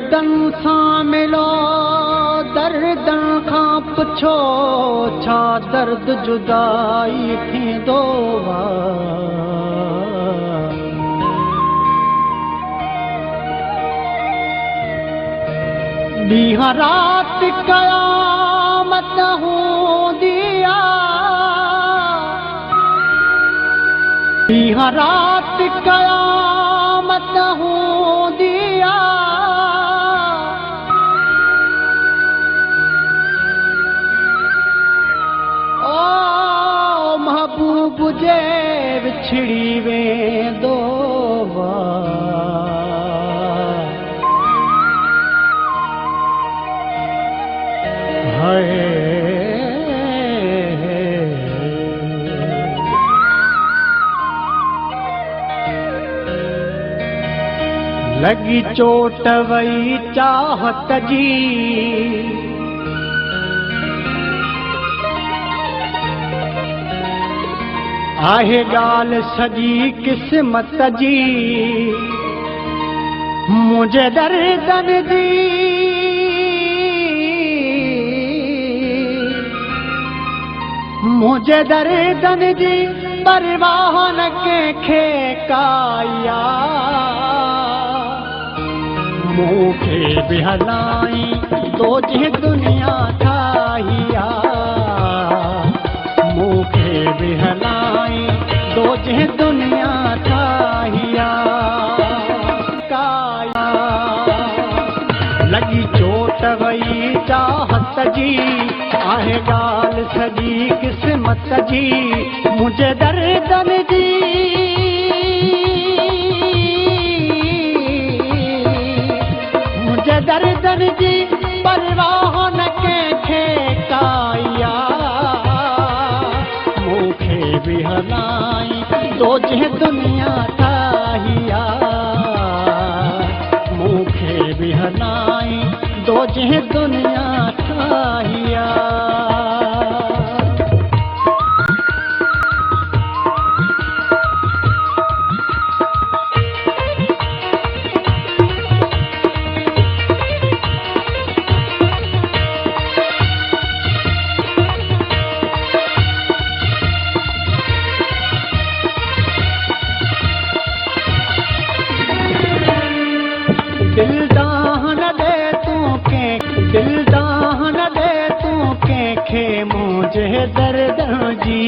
दर्दन सां मिलो दर्दन खां पुछो छा दर्द जुदाई थींदो वा। ॾींहं राति क़यामत हूंदी आहे, ॾींहं राति क़यामत हूंदी आहे। ओ महबूब जे विछड़ी वेंदो वा। लगी चोट वई चाहत जी, आहे ॻाल्हि सॼी क़िस्मत जी। मुंहिंजे दर्दन जी मुझे दर्दन जी परवाह न कंहिंखे काया। मूंखे बि हलाई तो जे दुनिया ठाहिया, मूंखे बि हलाई तो जे दुनिया ठाहिया। काया लगी चोट वई चाहत जी, आहे ॻाल्हि सॼी क़िस्मत जी। मुंहिंजे दर्दन जी मुंहिंजे दर्दन जी परवाह न कंहिंखे काया। मूंखे बि हलाई तो जे दुनिया ठाहिया, मूंखे बि हलाई तो जे दुनिया ठाहिया। दिलदान दे तू के दिलदान दे तू कंहिंखे मुंहिंजे दर्द जी।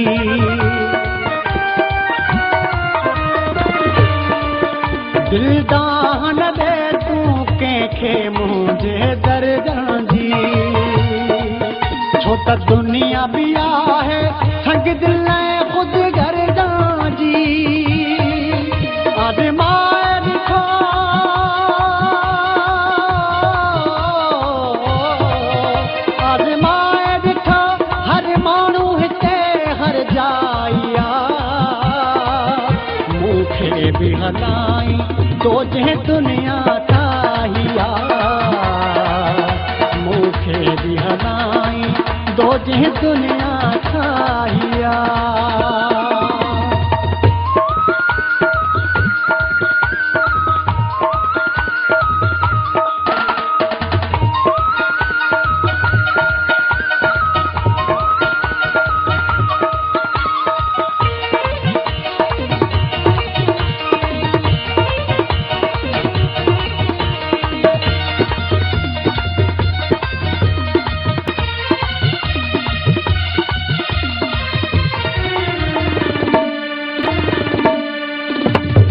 दिलदान दे तू कंहिंखे मुंहिंजे दर्द जी। छो त दुनिया बि आहे संग दिल ख़ुदि गर्दा जी। मूंखे बि हलाई तो जे दुनिया ठाहिया, मूंखे बि हलाई तो जे दुनिया ठाहिया।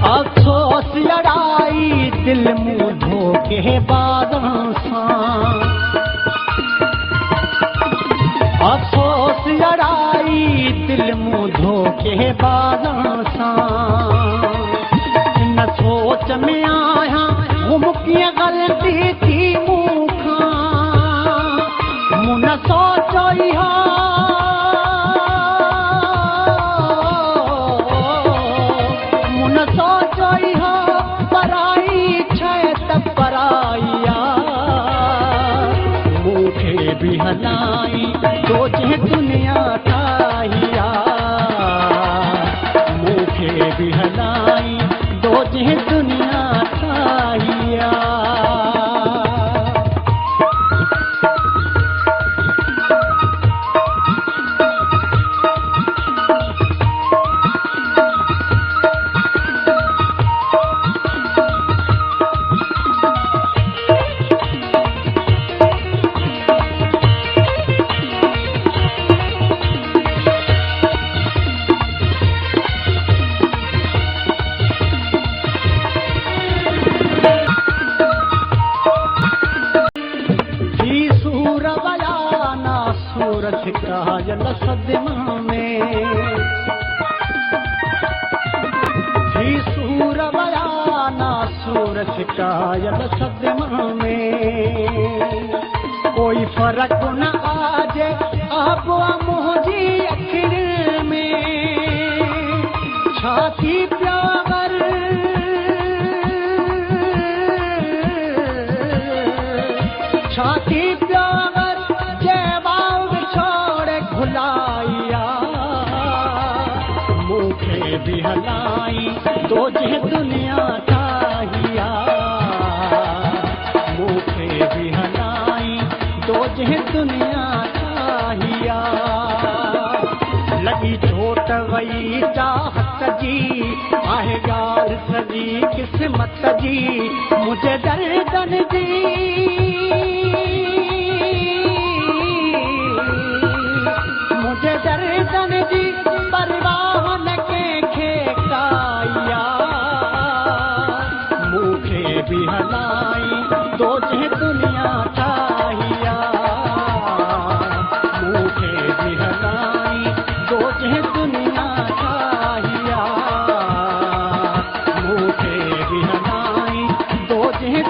अफ़सोस लड़ाई दिल मुंह धोखे बादों सां, अफ़सोस लड़ाई दिल मुंह धोखे बादों सां। इन सोच में आहियां मूं कीअं ग़लती थी मूंखां, मूं न सोचो इहो सोचो इहो पराई छे त पराया। मूंखे बि हलाई तो जे दुनिया ठाहिया, मूंखे बि हलाई तो जे दुनिया ठाहिया। सदमा में थी सूर बयाना सूर शिकायल सदमा में कोई फर्क न आजे अब मुझी अखिर में छाती प्यार छाती प्यार जवाब छोड़ घुलाइया मुखे भी हलाई तो जे दुनिया चाहिया मुखे भी हलाई तो जे दुनिया चाहिया लगी चोट वही चाहत जी आहे गाल सजी किस्मत जी मुझे दर्दन जी मुझे दर्दन जी परवाह न के काया मुखे भी हलाई तो जे दुनिया चाहिया मुखे भी हलाई तो जे दुनिया चाहिया मुखे भी हलाई तो जे